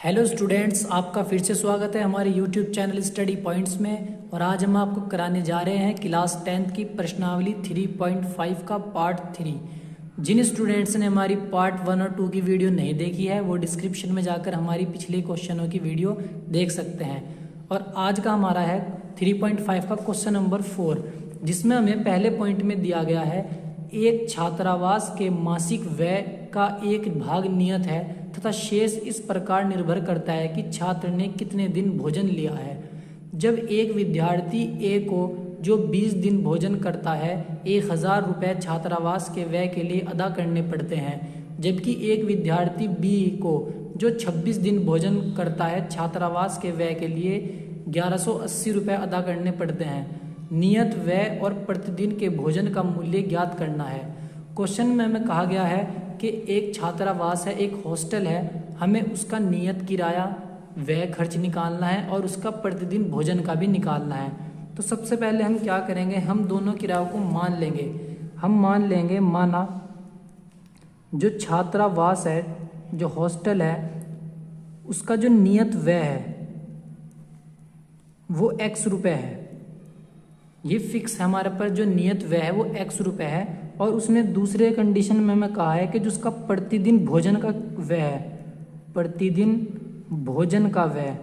Hello students, आपका फिर से स्वागत है हमारे यूट्यूब चैनल स्टडी पॉइंट्स में। और आज हम आपको कराने जा रहे हैं क्लास 10th की प्रश्नावली 3.5 का पार्ट 3। जिन स्टूडेंट्स ने हमारी पार्ट 1 और 2 की वीडियो नहीं देखी है वो डिस्क्रिप्शन में जाकर हमारी पिछले क्वेश्चनों की वीडियो देख सकते हैं। और आज का हमारा है 3.5 का क्वेश्चन नंबर 4, जिसमें हमें पहले पॉइंट में दिया गया है एक छात्रावास के मासिक व्यय का एक भाग नियत है तथा शेष इस प्रकार निर्भर करता है कि छात्र ने कितने दिन भोजन लिया है। जब एक विद्यार्थी ए को जो 20 दिन भोजन करता है 1000 रुपये छात्रावास के व्यय के लिए अदा करने पड़ते हैं, जबकि एक विद्यार्थी बी को जो 26 दिन भोजन करता है छात्रावास के व्यय के लिए 1180 रुपये अदा करने पड़ते हैं। नियत व्यय और प्रतिदिन के भोजन का मूल्य ज्ञात करना है। क्वेश्चन में हमें कहा गया है कि एक छात्रावास है, एक हॉस्टल है, हमें उसका नियत किराया व्यय खर्च निकालना है और उसका प्रतिदिन भोजन का भी निकालना है। तो सबसे पहले हम क्या करेंगे, हम दोनों किरायों को मान लेंगे। हम मान लेंगे, माना जो छात्रावास है, जो हॉस्टल है, उसका जो नियत व्यय है वो x रुपये है। ये फिक्स है हमारे पास, जो नियत व्यय है वो x रुपये है। और उसने दूसरे कंडीशन में हमें कहा है कि जो उसका प्रतिदिन भोजन का व्यय है, प्रतिदिन भोजन का व्यय,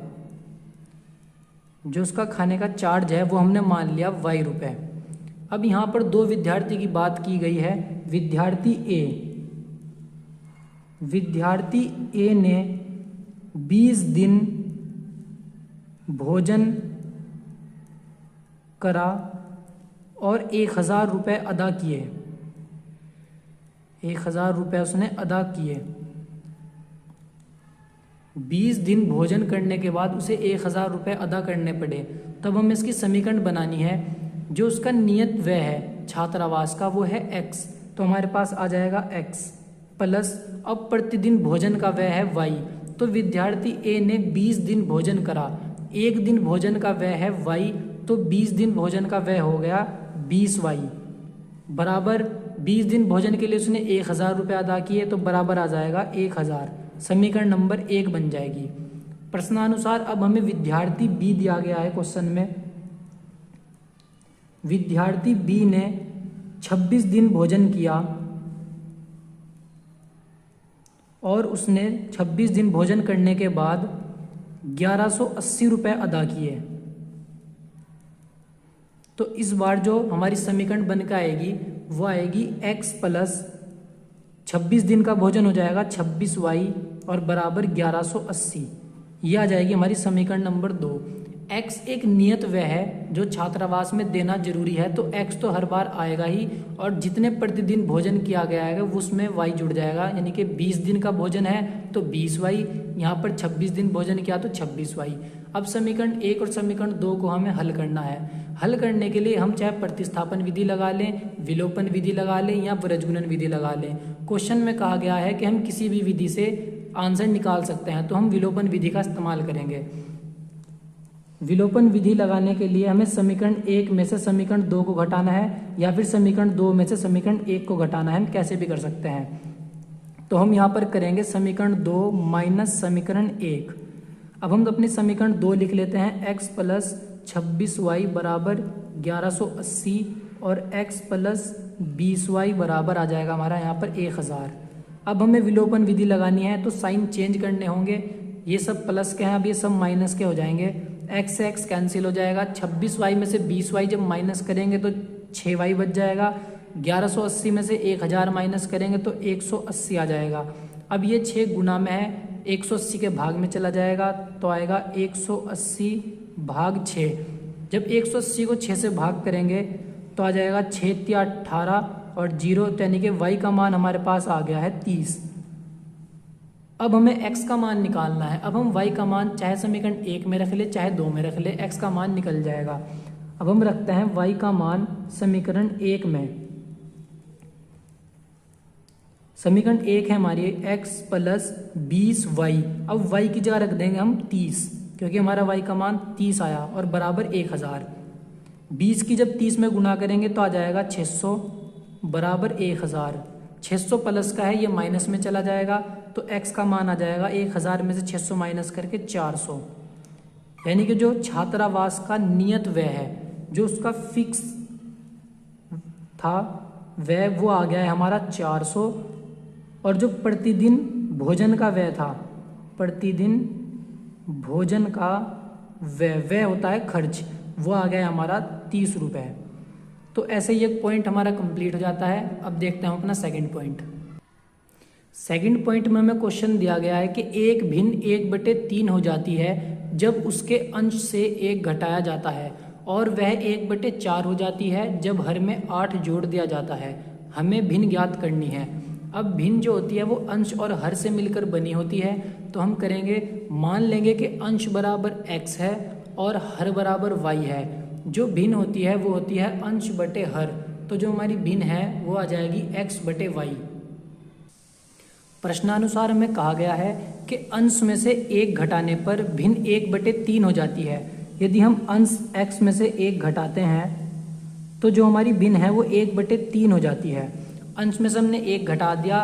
जो उसका खाने का चार्ज है वो हमने मान लिया y रुपये। अब यहाँ पर दो विद्यार्थी की बात की गई है। विद्यार्थी ए ने 20 दिन भोजन करा और 1000 रुपये अदा किए। 1000 रुपये उसने अदा किए। 20 दिन भोजन करने के बाद उसे 1000 रुपये अदा करने पड़े। तब हमें इसकी समीकरण बनानी है। जो उसका नियत व्यय है छात्रावास का वो है x, तो हमारे पास आ जाएगा x प्लस, अब प्रतिदिन भोजन का व्यय है y। तो विद्यार्थी ए ने 20 दिन भोजन करा, एक दिन भोजन का व्यय है y, तो 20 दिन भोजन का व्यय हो गया 20y बराबर 20 दिन भोजन के लिए उसने 1000 रुपये अदा किए, तो बराबर आ जाएगा 1000। समीकरण नंबर 1 बन जाएगी। प्रश्नानुसार अब हमें विद्यार्थी बी दिया गया है क्वेश्चन में। विद्यार्थी बी ने 26 दिन भोजन किया और उसने 26 दिन भोजन करने के बाद 1180 रुपये अदा किए। तो इस बार जो हमारी समीकरण बनकर आएगी वो आएगी x प्लस 26 दिन का भोजन हो जाएगा 26y और बराबर 1180। ये आ जाएगी हमारी समीकरण नंबर 2। x एक नियत व्यय है जो छात्रावास में देना जरूरी है, तो x तो हर बार आएगा ही, और जितने प्रतिदिन भोजन किया गया है उसमें y जुड़ जाएगा। यानी कि 20 दिन का भोजन है तो 20y, यहाँ पर 26 दिन भोजन किया तो 26y। अब समीकरण 1 और समीकरण 2 को हमें हल करना है। हल करने के लिए हम चाहे प्रतिस्थापन विधि लगा लें, विलोपन विधि लगा लें या ब्रजगुणन विधि लगा लें। क्वेश्चन में कहा गया है कि हम किसी भी विधि से आंसर निकाल सकते हैं, तो हम विलोपन विधि का इस्तेमाल करेंगे। विलोपन विधि लगाने के लिए हमें समीकरण 1 में से समीकरण 2 को घटाना है या फिर समीकरण 2 में से समीकरण 1 को घटाना है, हम कैसे भी कर सकते हैं। तो हम यहाँ पर करेंगे समीकरण 2 माइनस समीकरण 1। अब हम अपनी समीकरण 2 लिख लेते हैं, x प्लस 26y बराबर 1180 और x प्लस 20y बराबर आ जाएगा हमारा यहाँ पर 1000। अब हमें विलोपन विधि लगानी है तो साइन चेंज करने होंगे। ये सब प्लस के हैं, अब ये सब माइनस के हो जाएंगे। x से x कैंसिल हो जाएगा। 26y में से 20y जब माइनस करेंगे तो 6y बच जाएगा। 1180 में से 1000 माइनस करेंगे तो 180 आ जाएगा। अब ये 6 गुना में है, 180 के भाग में चला जाएगा तो आएगा 180 भाग 6। जब 180 को 6 से भाग करेंगे तो आ जाएगा 6 या 18 और 0, यानी कि y का मान हमारे पास आ गया है 30। अब हमें x का मान निकालना है। अब हम y का मान चाहे समीकरण 1 में रख ले चाहे 2 में रख ले, x का मान निकल जाएगा। अब हम रखते हैं y का मान समीकरण 1 में। समीकरण 1 है हमारी x प्लस 20y। अब y की जगह रख देंगे हम 30, क्योंकि हमारा y का मान 30 आया और बराबर 1000। 20 की जब 30 में गुना करेंगे तो आ जाएगा 600 बराबर 1000। 600 प्लस का है, ये माइनस में चला जाएगा तो x का मान आ जाएगा 1000 में से 600 माइनस करके 400, यानी कि जो छात्रावास का नियत व्यय है, जो उसका फिक्स था व्यय, वो आ गया है हमारा 400। और जो प्रतिदिन भोजन का व्यय था, प्रतिदिन भोजन का व्यय होता है खर्च, वो आ गया हमारा 30 रुपये। तो ऐसे ही एक पॉइंट हमारा कंप्लीट हो जाता है। अब देखते हैं अपना सेकंड पॉइंट। सेकंड पॉइंट में हमें क्वेश्चन दिया गया है कि एक भिन्न 1/3 हो जाती है जब उसके अंश से 1 घटाया जाता है, और वह 1/4 हो जाती है जब हर में 8 जोड़ दिया जाता है। हमें भिन्न ज्ञात करनी है। अब भिन्न जो होती है वो अंश और हर से मिलकर बनी होती है, तो हम करेंगे, मान लेंगे कि अंश बराबर x है और हर बराबर y है। जो भिन्न होती है वो होती है अंश बटे हर, तो जो हमारी भिन्न है वो आ जाएगी x/y। प्रश्नानुसार हमें कहा गया है कि अंश में से 1 घटाने पर भिन्न 1/3 हो जाती है। यदि हम अंश x में से 1 घटाते हैं तो जो हमारी भिन्न है वो 1/3 हो जाती है। अंश में से हमने 1 घटा दिया,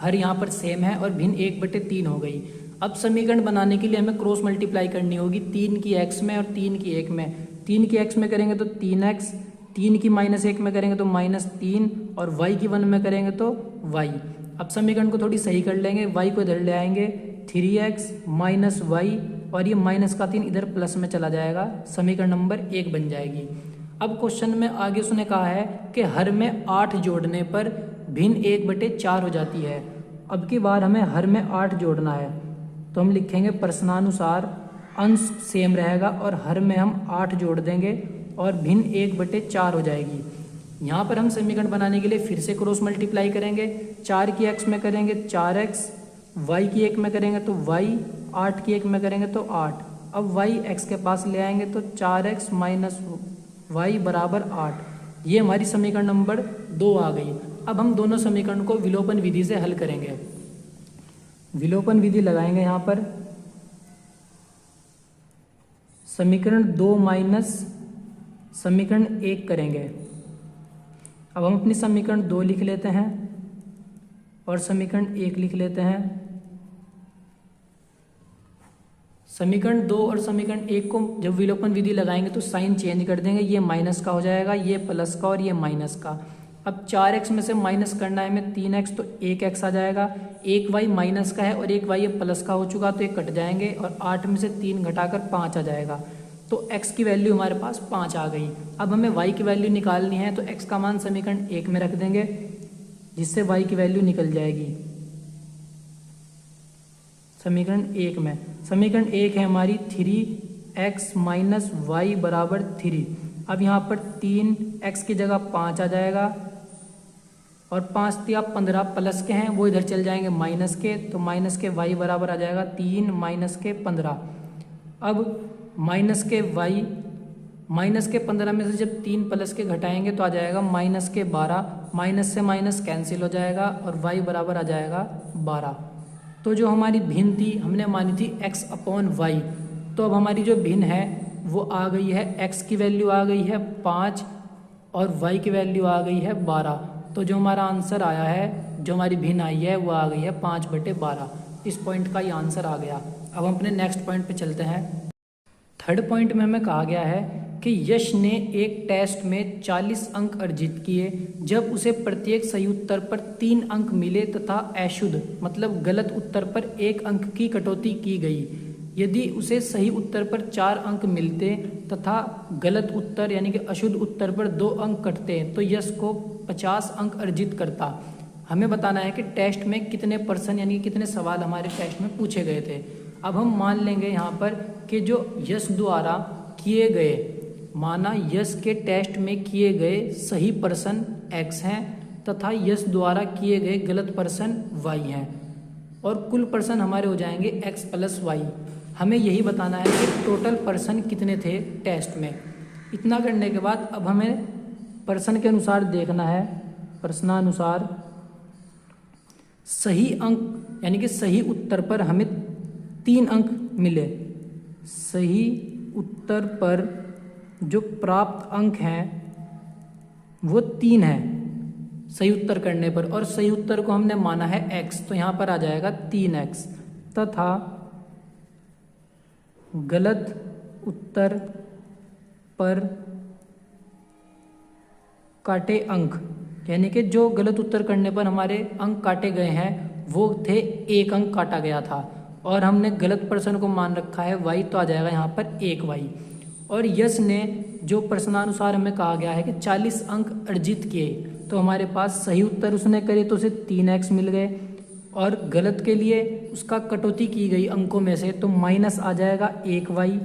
हर यहाँ पर सेम है और भिन्न 1/3 हो गई। अब समीकरण बनाने के लिए हमें क्रॉस मल्टीप्लाई करनी होगी 3 की x में और 3 की 1 में। 3 की x में करेंगे तो 3x, 3 की -1 में करेंगे तो -3, और y की 1 में करेंगे तो y। अब समीकरण को थोड़ी सही कर लेंगे, y को इधर ले आएंगे, 3x - y, और ये -3 इधर प्लस में चला जाएगा, समीकरण नंबर 1 बन जाएगी। अब क्वेश्चन में आगे उसने कहा है कि हर में 8 जोड़ने पर भिन्न 1/4 हो जाती है। अब की बार हमें हर में 8 जोड़ना है, तो हम लिखेंगे प्रश्नानुसार अंश सेम रहेगा और हर में हम 8 जोड़ देंगे और भिन्न 1/4 हो जाएगी। यहाँ पर हम समीकरण बनाने के लिए फिर से क्रॉस मल्टीप्लाई करेंगे। 4 की x में करेंगे 4x, y की 1 में करेंगे तो y, 8 की 1 में करेंगे तो 8। अब y x के पास ले आएंगे तो 4x - y बराबर 8। ये हमारी समीकरण नंबर 2 आ गई। अब हम दोनों समीकरण को विलोपन विधि से हल करेंगे। विलोपन विधि लगाएंगे यहाँ पर, समीकरण 2 माइनस समीकरण 1 करेंगे। अब हम अपनी समीकरण 2 लिख लेते हैं और समीकरण 1 लिख लेते हैं। समीकरण 2 और समीकरण 1 को जब विलोपन विधि लगाएंगे तो साइन चेंज कर देंगे, ये माइनस का हो जाएगा, ये प्लस का और ये माइनस का। अब 4x में से माइनस करना है हमें 3x, तो 1x आ जाएगा। 1y माइनस का है और 1y ये प्लस का हो चुका, तो ये कट जाएंगे और 8 में से 3 घटाकर 5 आ जाएगा। तो x की वैल्यू हमारे पास 5 आ गई। अब हमें y की वैल्यू निकालनी है, तो x का मान समीकरण 1 में रख देंगे, जिससे y की वैल्यू निकल जाएगी समीकरण 1 में। समीकरण 1 है हमारी 3x - y बराबर 3। अब यहाँ पर 3x की जगह 5 आ जाएगा और 5 तिया 15 प्लस के हैं, वो इधर चल जाएंगे माइनस के, तो माइनस के y बराबर आ जाएगा 3 - के 15। अब माइनस के y, माइनस के 15 में से जब 3 प्लस के घटाएंगे तो आ जाएगा माइनस के 12, माइनस से माइनस कैंसिल हो जाएगा और y बराबर आ जाएगा 12। तो जो हमारी भिन्न थी हमने मानी थी x/y, तो अब हमारी जो भिन्न है वो आ गई है, x की वैल्यू आ गई है 5 और y की वैल्यू आ गई है 12। तो जो हमारा आंसर आया है, जो हमारी भिन्न आई है वो आ गई है 5/12। इस पॉइंट का ये आंसर आ गया। अब हम अपने नेक्स्ट पॉइंट पे चलते हैं। थर्ड पॉइंट में हमें कहा गया है कि यश ने एक टेस्ट में 40 अंक अर्जित किए जब उसे प्रत्येक सही उत्तर पर 3 अंक मिले तथा अशुद्ध मतलब गलत उत्तर पर 1 अंक की कटौती की गई। यदि उसे सही उत्तर पर 4 अंक मिलते तथा गलत उत्तर यानी कि अशुद्ध उत्तर पर 2 अंक कटते तो यश को 50 अंक अर्जित करता। हमें बताना है कि टेस्ट में कितने प्रश्न यानी कि कितने सवाल हमारे टेस्ट में पूछे गए थे। अब हम मान लेंगे यहाँ पर कि जो यश द्वारा किए गए, माना यश के टेस्ट में किए गए सही प्रश्न x हैं तथा यश द्वारा किए गए गलत प्रश्न y हैं और कुल प्रश्न हमारे हो जाएंगे x + y। हमें यही बताना है कि टोटल प्रश्न कितने थे टेस्ट में। इतना करने के बाद अब हमें प्रश्न के अनुसार देखना है, प्रश्नानुसार सही अंक यानी कि सही उत्तर पर हमें 3 अंक मिले। सही उत्तर पर जो प्राप्त अंक हैं वो 3 हैं। सही उत्तर करने पर, और सही उत्तर को हमने माना है x, तो यहाँ पर आ जाएगा 3x, तथा गलत उत्तर पर काटे अंक, यानी कि जो गलत उत्तर करने पर हमारे अंक काटे गए हैं वो थे 1 अंक काटा गया था, और हमने गलत पर्सन को मान रखा है y, तो आ जाएगा यहाँ पर 1y। और यश ने जो प्रश्नानुसार हमें कहा गया है कि 40 अंक अर्जित किए, तो हमारे पास सही उत्तर उसने करे तो उसे 3x मिल गए, और गलत के लिए उसका कटौती की गई अंकों में से, तो माइनस आ जाएगा 1y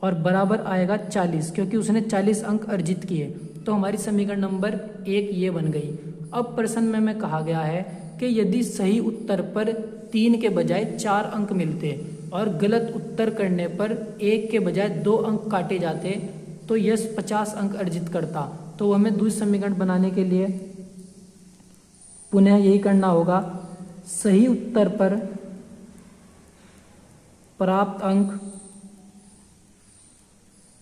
और बराबर आएगा 40, क्योंकि उसने 40 अंक अर्जित किए। तो हमारी समीकरण नंबर 1 ये बन गई। अब प्रश्न में हमें कहा गया है कि यदि सही उत्तर पर 3 के बजाय 4 अंक मिलते और गलत उत्तर करने पर 1 के बजाय 2 अंक काटे जाते, तो यश 50 अंक अर्जित करता। तो हमें दूसरी समीकरण बनाने के लिए पुनः यही करना होगा, सही उत्तर पर प्राप्त अंक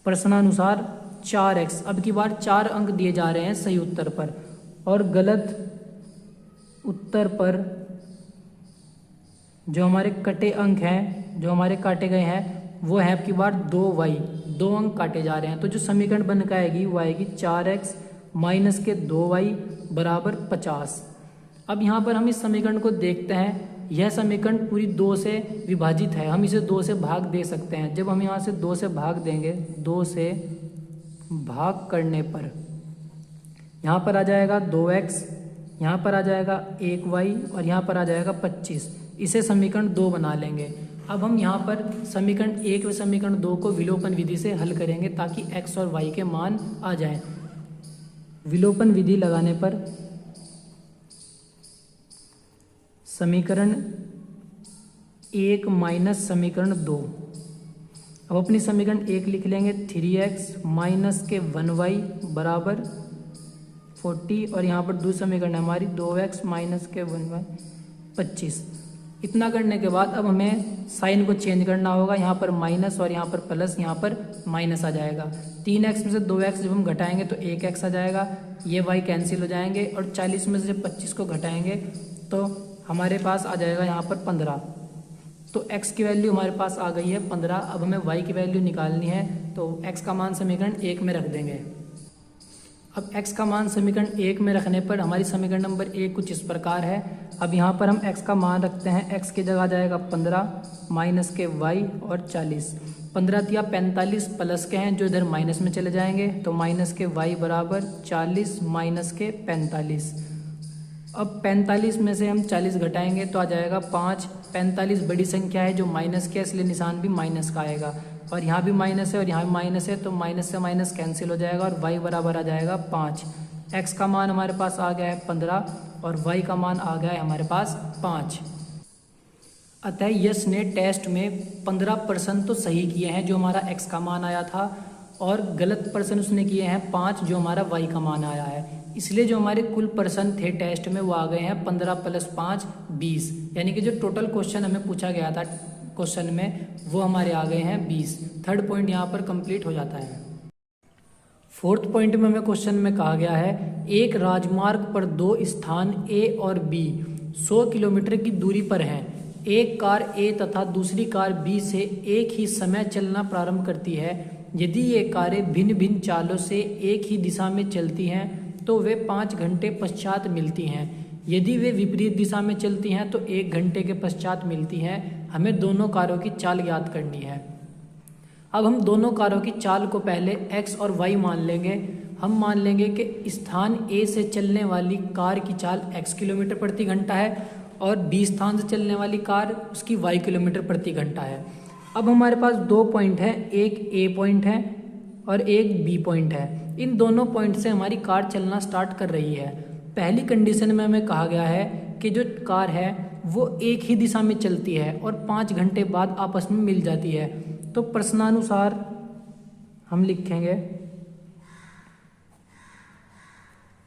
प्रश्नानुसार 4x, अब की बार 4 अंक दिए जा रहे हैं सही उत्तर पर, और गलत उत्तर पर जो हमारे कटे अंक हैं, जो हमारे काटे गए हैं, वो है अब की बार 2y, 2 अंक काटे जा रहे हैं। तो जो समीकरण बन के आएगी वो आएगी 4x माइनस के 2y बराबर 50। अब यहाँ पर हम इस समीकरण को देखते हैं, यह समीकरण पूरी 2 से विभाजित है, हम इसे 2 से भाग दे सकते हैं। जब हम यहाँ से 2 से भाग देंगे, 2 से भाग करने पर यहाँ पर आ जाएगा 2x, यहाँ पर आ जाएगा 1y और यहाँ पर आ जाएगा 25। इसे समीकरण 2 बना लेंगे। अब हम यहाँ पर समीकरण 1 व समीकरण 2 को विलोपन विधि से हल करेंगे ताकि x और y के मान आ जाएं। विलोपन विधि लगाने पर समीकरण 1 माइनस समीकरण 2, अब अपनी समीकरण 1 लिख लेंगे 3x माइनस के 1y बराबर 40, और यहाँ पर दूसरी समीकरण है हमारी 2x माइनस के 1y 25। इतना करने के बाद अब हमें साइन को चेंज करना होगा, यहाँ पर माइनस और यहाँ पर प्लस, यहाँ पर माइनस आ जाएगा। 3x में से 2x जब हम घटाएंगे तो 1x आ जाएगा, ये y कैंसिल हो जाएंगे, और 40 में से जब 25 को घटाएंगे तो हमारे पास आ जाएगा यहाँ पर 15। तो x की वैल्यू हमारे पास आ गई है 15। अब हमें y की वैल्यू निकालनी है, तो x का मान समीकरण 1 में रख देंगे। अब x का मान समीकरण 1 में रखने पर हमारी समीकरण नंबर 1 कुछ इस प्रकार है। अब यहाँ पर हम x का मान रखते हैं, x की जगह आ जाएगा 15 माइनस के y और 40। 15 दिया 45 प्लस के हैं जो इधर माइनस में चले जाएंगे, तो माइनस के y बराबर 40 माइनस के 45। अब 45 में से हम 40 घटाएंगे तो आ जाएगा 5। 45 बड़ी संख्या है जो माइनस की है, इसलिए निशान भी माइनस का आएगा, और यहाँ भी माइनस है और यहाँ भी माइनस है, तो माइनस से माइनस कैंसिल हो जाएगा और y बराबर आ जाएगा 5। x का मान हमारे पास आ गया है 15 और y का मान आ गया है हमारे पास 5। अतः यश ने टेस्ट में 15% तो सही किए हैं जो हमारा x का मान आया था, और गलत पर्सन उसने किए हैं 5 जो हमारा y का मान आया है। इसलिए जो हमारे कुल पर्सन थे टेस्ट में वो आ गए हैं 15 + 5 20, यानी कि जो टोटल क्वेश्चन हमें पूछा गया था क्वेश्चन में वो हमारे आ गए हैं 20। थर्ड पॉइंट यहाँ पर कंप्लीट हो जाता है। फोर्थ पॉइंट में हमें क्वेश्चन में कहा गया है, एक राजमार्ग पर 2 स्थान A और B 100 किलोमीटर की दूरी पर हैं। एक कार A तथा दूसरी कार B से एक ही समय चलना प्रारंभ करती है। यदि ये कारें भिन्न भिन्न चालों से एक ही दिशा में चलती हैं तो वे 5 घंटे पश्चात मिलती हैं। यदि वे विपरीत दिशा में चलती हैं तो 1 घंटे के पश्चात मिलती हैं। हमें दोनों कारों की चाल ज्ञात करनी है। अब हम दोनों कारों की चाल को पहले x और y मान लेंगे। हम मान लेंगे कि स्थान A से चलने वाली कार की चाल x किलोमीटर प्रति घंटा है और B स्थान से चलने वाली कार उसकी y किलोमीटर प्रति घंटा है। अब हमारे पास 2 पॉइंट हैं, एक A पॉइंट है और एक B पॉइंट है। इन दोनों पॉइंट से हमारी कार चलना स्टार्ट कर रही है। पहली कंडीशन में हमें कहा गया है कि जो कार है वो एक ही दिशा में चलती है और 5 घंटे बाद आपस में मिल जाती है। तो प्रश्नानुसार हम लिखेंगे,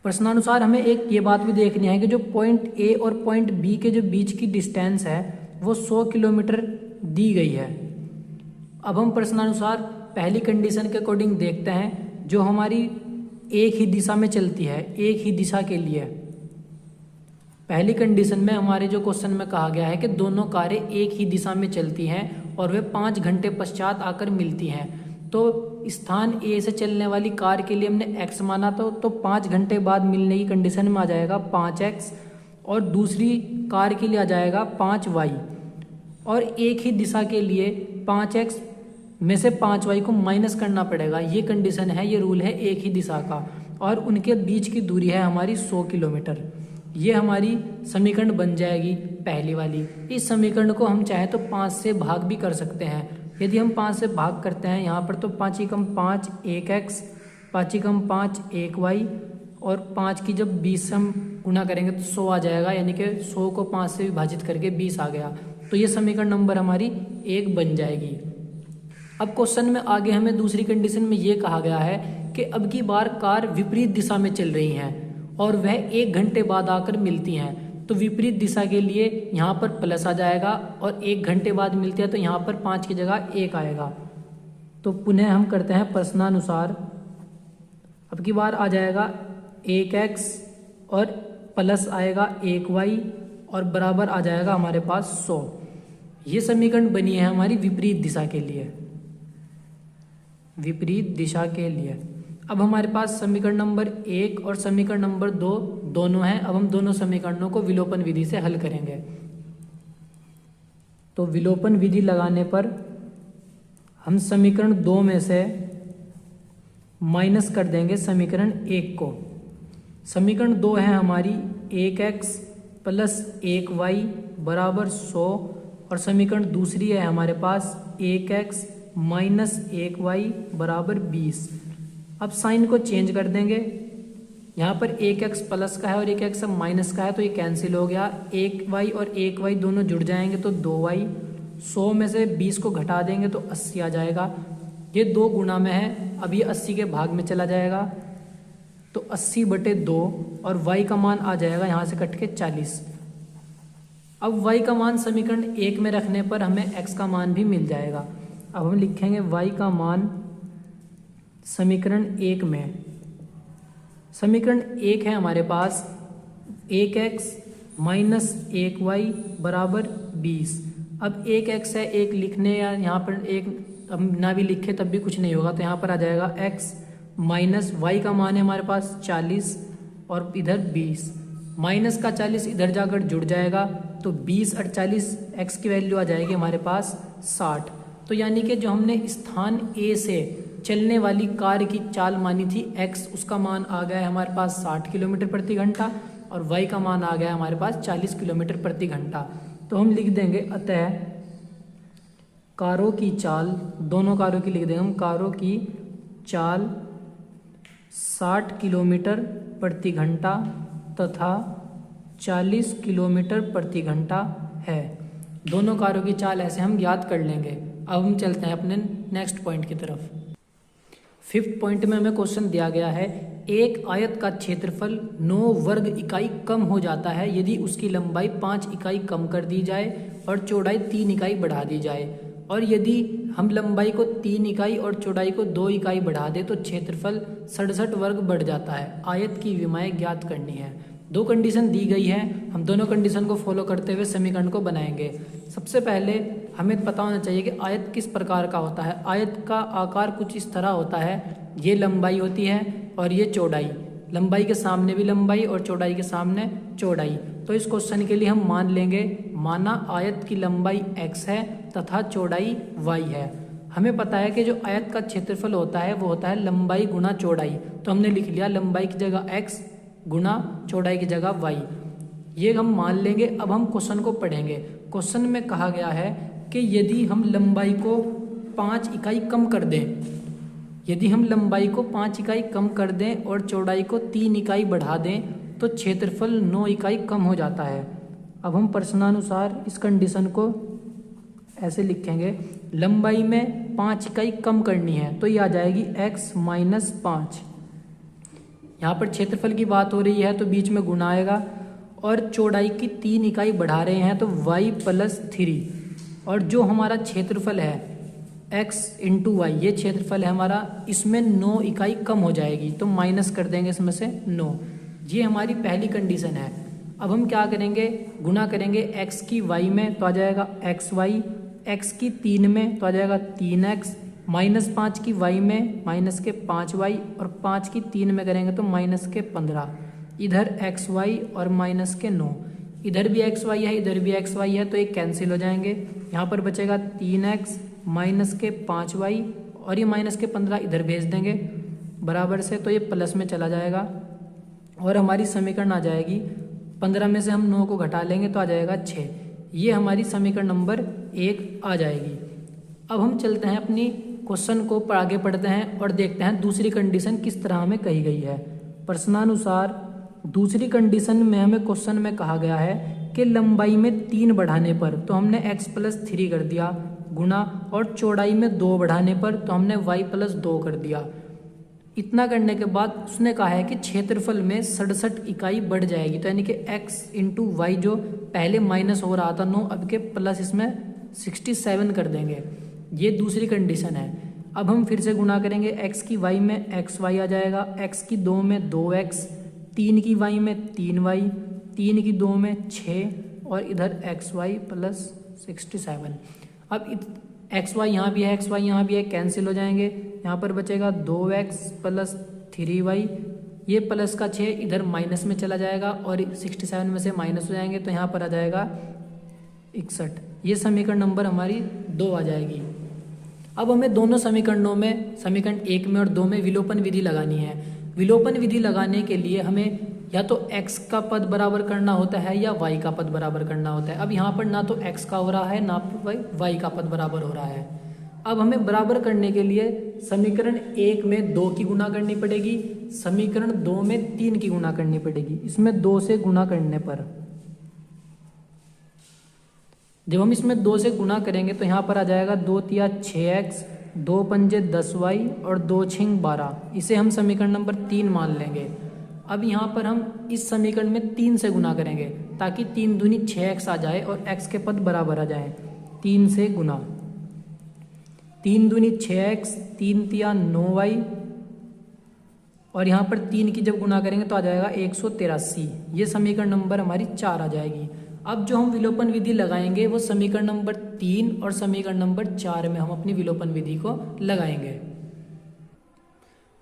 प्रश्नानुसार हमें एक ये बात भी देखनी है कि जो पॉइंट A और पॉइंट B के जो बीच की डिस्टेंस है वो 100 किलोमीटर दी गई है। अब हम प्रश्नानुसार पहली कंडीशन के अकॉर्डिंग देखते हैं, जो हमारी एक ही दिशा में चलती है, एक ही दिशा के लिए पहली कंडीशन में हमारे जो क्वेश्चन में कहा गया है कि दोनों कारें एक ही दिशा में चलती हैं और वे 5 घंटे पश्चात आकर मिलती हैं। तो स्थान ए से चलने वाली कार के लिए हमने x माना था, तो 5 घंटे बाद मिलने की कंडीशन में आ जाएगा 5x, और दूसरी कार के लिए आ जाएगा 5y, और एक ही दिशा के लिए 5x में से 5y को माइनस करना पड़ेगा। ये कंडीशन है, ये रूल है एक ही दिशा का, और उनके बीच की दूरी है हमारी 100 किलोमीटर। ये हमारी समीकरण बन जाएगी पहली वाली। इस समीकरण को हम चाहे तो 5 से भाग भी कर सकते हैं। यदि हम 5 से भाग करते हैं यहाँ पर, तो 5 कम 5 1x, 5 कम 5 1y, और 5 की जब 20 से हम गुना करेंगे तो 100 आ जाएगा, यानी कि 100 को 5 से विभाजित करके 20 आ गया। तो ये समीकरण नंबर हमारी 1 बन जाएगी। अब क्वेश्चन में आगे हमें दूसरी कंडीशन में ये कहा गया है कि अब की बार कार विपरीत दिशा में चल रही हैं और वह 1 घंटे बाद आकर मिलती हैं। तो विपरीत दिशा के लिए यहाँ पर प्लस आ जाएगा, और 1 घंटे बाद मिलती है तो यहाँ पर 5 की जगह 1 आएगा। तो पुनः हम करते हैं प्रश्नानुसार। अब की बार आ जाएगा 1x और प्लस आएगा 1y और बराबर आ जाएगा हमारे पास 100। ये समीकरण बनी है हमारी विपरीत दिशा के लिए, विपरीत दिशा के लिए। अब हमारे पास समीकरण नंबर 1 और समीकरण नंबर 2 दोनों हैं। अब हम दोनों समीकरणों को विलोपन विधि से हल करेंगे। तो विलोपन विधि लगाने पर हम समीकरण 2 में से माइनस कर देंगे समीकरण 1 को। समीकरण 2 है हमारी 1x प्लस 1y बराबर 100, और समीकरण दूसरी है हमारे पास 1x माइनस 1y बराबर 20। अब साइन को चेंज कर देंगे। यहाँ पर 1x प्लस का है और 1x माइनस का है, तो ये कैंसिल हो गया। 1y और 1y दोनों जुड़ जाएंगे तो 2y। 100 में से 20 को घटा देंगे तो 80 आ जाएगा। ये 2 गुना में है, अब ये 80 के भाग में चला जाएगा, तो 80/2, और y का मान आ जाएगा यहाँ से कट के 40। अब y का मान समीकरण 1 में रखने पर हमें x का मान भी मिल जाएगा। अब हम लिखेंगे y का मान समीकरण 1 में। समीकरण 1 है हमारे पास 1x माइनस 1y बराबर 20। अब 1x है, 1 लिखने या यहाँ पर 1 अब ना भी लिखे तब भी कुछ नहीं होगा, तो यहाँ पर आ जाएगा x माइनस y का मान है हमारे पास 40 और इधर 20। माइनस का 40 इधर जाकर जुड़ जाएगा, तो 20 और 40 x की वैल्यू आ जाएगी हमारे पास 60। तो यानी कि जो हमने स्थान A से चलने वाली कार की चाल मानी थी x, उसका मान आ गया है हमारे पास 60 किलोमीटर प्रति घंटा, और y का मान आ गया हमारे पास 40 किलोमीटर प्रति घंटा। तो हम लिख देंगे अतः कारों की चाल, दोनों कारों की लिख देंगे हम, कारों की चाल 60 किलोमीटर प्रति घंटा तथा 40 किलोमीटर प्रति घंटा है। दोनों कारों की चाल ऐसे हम याद कर लेंगे। अब हम चलते हैं अपने नेक्स्ट पॉइंट की तरफ। 5th पॉइंट में हमें क्वेश्चन दिया गया है, एक आयत का क्षेत्रफल 9 वर्ग इकाई कम हो जाता है यदि उसकी लंबाई 5 इकाई कम कर दी जाए और चौड़ाई 3 इकाई बढ़ा दी जाए, और यदि हम लंबाई को 3 इकाई और चौड़ाई को 2 इकाई बढ़ा दे तो क्षेत्रफल 67 वर्ग बढ़ जाता है। आयत की विमाएं ज्ञात करनी है। 2 कंडीशन दी गई है, हम दोनों कंडीशन को फॉलो करते हुए समीकरण को बनाएंगे। सबसे पहले हमें पता होना चाहिए कि आयत किस प्रकार का होता है। आयत का आकार कुछ इस तरह होता है, ये लंबाई होती है और ये चौड़ाई, लंबाई के सामने भी लंबाई और चौड़ाई के सामने चौड़ाई। तो इस क्वेश्चन के लिए हम मान लेंगे, माना आयत की लंबाई x है तथा चौड़ाई y है। हमें पता है कि जो आयत का क्षेत्रफल होता है वो होता है लंबाई गुना चौड़ाई, तो हमने लिख लिया लंबाई की जगह x गुना चौड़ाई की जगह y, ये हम मान लेंगे। अब हम क्वेश्चन को पढ़ेंगे। क्वेश्चन में कहा गया है कि यदि हम लंबाई को 5 इकाई कम कर दें, यदि हम लंबाई को 5 इकाई कम कर दें और चौड़ाई को 3 इकाई बढ़ा दें तो क्षेत्रफल 9 इकाई कम हो जाता है। अब हम प्रश्नानुसार इस कंडीशन को ऐसे लिखेंगे, लंबाई में 5 इकाई कम करनी है तो ये आ जाएगी x माइनस 5। यहाँ पर क्षेत्रफल की बात हो रही है तो बीच में गुणा आएगा, और चौड़ाई की 3 इकाई बढ़ा रहे हैं तो y प्लस 3, और जो हमारा क्षेत्रफल है x इंटू वाई, ये क्षेत्रफल है हमारा, इसमें 9 इकाई कम हो जाएगी तो माइनस कर देंगे इसमें से 9। ये हमारी पहली कंडीशन है। अब हम क्या करेंगे, गुना करेंगे x की y में तो आ जाएगा xy, x की 3 में तो आ जाएगा 3x, -5 की y में -5y और 5 की 3 में करेंगे तो -15, इधर xy और -9, इधर भी xy है इधर भी xy है तो ये कैंसिल हो जाएंगे। यहाँ पर बचेगा 3x -5y और ये -15 इधर भेज देंगे बराबर से, तो ये प्लस में चला जाएगा और हमारी समीकरण आ जाएगी 15 में से हम 9 को घटा लेंगे तो आ जाएगा 6। ये हमारी समीकरण नंबर 1 आ जाएगी। अब हम चलते हैं अपनी क्वेश्चन को आगे पढ़ते हैं और देखते हैं दूसरी कंडीशन किस तरह हमें कही गई है। प्रश्नानुसार दूसरी कंडीशन में हमें क्वेश्चन में कहा गया है कि लंबाई में 3 बढ़ाने पर तो हमने x+3 कर दिया गुना, और चौड़ाई में 2 बढ़ाने पर तो हमने y+2 कर दिया। इतना करने के बाद उसने कहा है कि क्षेत्रफल में 67 इकाई बढ़ जाएगी, तो यानी कि x इंटू वाई जो पहले माइनस हो रहा था 9 अब के प्लस इसमें 67 कर देंगे। ये दूसरी कंडीशन है। अब हम फिर से गुना करेंगे, x की y में xy आ जाएगा, x की 2 में 2x, 3 की y में 3y, 3 की 2 में 6 और इधर xy प्लस 67। अब xy यहाँ भी है xy यहाँ भी है, कैंसिल हो जाएंगे। यहाँ पर बचेगा 2x प्लस 3y, ये प्लस का 6 इधर माइनस में चला जाएगा और 67 में से माइनस हो जाएंगे तो यहाँ पर आ जाएगा 61। ये समीकरण नंबर हमारी 2 आ जाएगी। अब हमें दोनों समीकरणों में, समीकरण 1 में और 2 में विलोपन विधि लगानी है। विलोपन विधि लगाने के लिए हमें या तो x का पद बराबर करना होता है या y का पद बराबर करना होता है। अब यहाँ पर ना तो x का हो रहा है ना y का पद बराबर हो रहा है। अब हमें बराबर करने के लिए समीकरण 1 में 2 की गुना करनी पड़ेगी, समीकरण 2 में 3 की गुना करनी पड़ेगी। इसमें 2 से गुना करने पर, जब हम इसमें 2 से गुना करेंगे तो यहाँ पर आ जाएगा 2 तिया 6x, 2 पंजे 10y और 2 छिंग 12। इसे हम समीकरण नंबर 3 मान लेंगे। अब यहाँ पर हम इस समीकरण में 3 से गुना करेंगे ताकि 3 दूनी 6x आ जाए और x के पद बराबर आ जाए। 3 से गुना, 3 दूनी 6x, 3 तिया 9y और यहाँ पर 3 की जब गुना करेंगे तो आ जाएगा 183। ये समीकरण नंबर हमारी 4 आ जाएगी। अब जो हम विलोपन विधि लगाएंगे वो समीकरण नंबर 3 और समीकरण नंबर 4 में हम अपनी विलोपन विधि को लगाएंगे।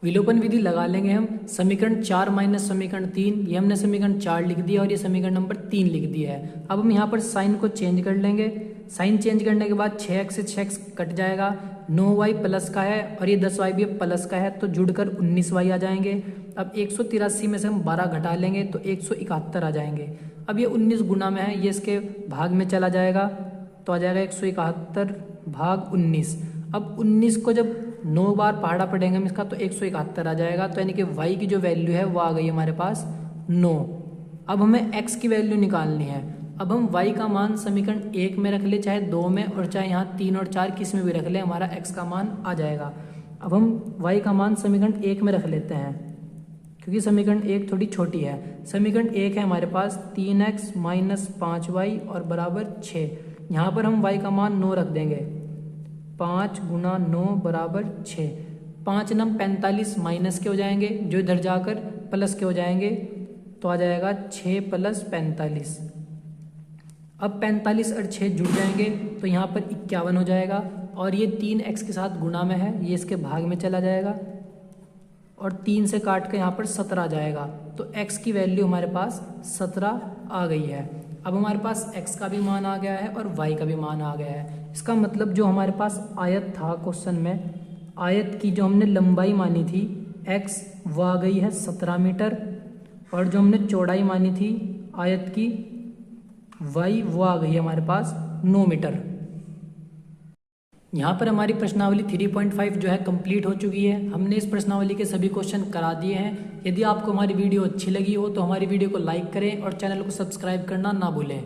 विलोपन विधि लगा लेंगे हम। समीकरण 4 माइनस समीकरण 3, ये हमने समीकरण 4 लिख दिया और ये समीकरण नंबर 3 लिख दिया है। अब हम यहाँ पर साइन को चेंज कर लेंगे। साइन चेंज करने के बाद 6x से 6x कट जाएगा, 9y प्लस का है और ये 10y भी प्लस का है तो जुड़कर 19y आ जाएंगे। अब 183 में से हम 12 घटा लेंगे तो 171 आ जाएंगे। अब ये 19 गुना में है, ये इसके भाग में चला जाएगा तो आ जाएगा 171 भाग 19। अब 19 को जब 9 बार पहाड़ा पढ़ेंगे हम इसका तो 171 आ जाएगा। तो यानी कि y की जो वैल्यू है वो आ गई हमारे पास 9। अब हमें x की वैल्यू निकालनी है। अब हम y का मान समीकरण 1 में रख ले, चाहे 2 में और चाहे यहाँ 3 और 4 किस में भी रख ले, हमारा x का मान आ जाएगा। अब हम y का मान समीकरण 1 में रख लेते हैं क्योंकि समीकरण 1 थोड़ी छोटी है। समीकरण 1 है हमारे पास 3x माइनस 5y और बराबर 6। यहाँ पर हम y का मान 9 रख देंगे। 5 गुना 9 बराबर 6। 5 नम 45 माइनस के हो जाएंगे जो इधर जाकर प्लस के हो जाएंगे तो आ जाएगा 6 प्लस 45। अब 45 और 6 जुड़ जाएंगे तो यहाँ पर 51 हो जाएगा और ये 3x के साथ गुना में है, ये इसके भाग में चला जाएगा और 3 से काट के यहाँ पर 17 आ जाएगा। तो x की वैल्यू हमारे पास 17 आ गई है। अब हमारे पास x का भी मान आ गया है और y का भी मान आ गया है। इसका मतलब जो हमारे पास आयत था क्वेश्चन में, आयत की जो हमने लंबाई मानी थी x वो आ गई है 17 मीटर और जो हमने चौड़ाई मानी थी आयत की y वो आ गई है हमारे पास 9 मीटर। यहाँ पर हमारी प्रश्नावली 3.5 जो है कंप्लीट हो चुकी है। हमने इस प्रश्नावली के सभी क्वेश्चन करा दिए हैं। यदि आपको हमारी वीडियो अच्छी लगी हो तो हमारी वीडियो को लाइक करें और चैनल को सब्सक्राइब करना ना भूलें।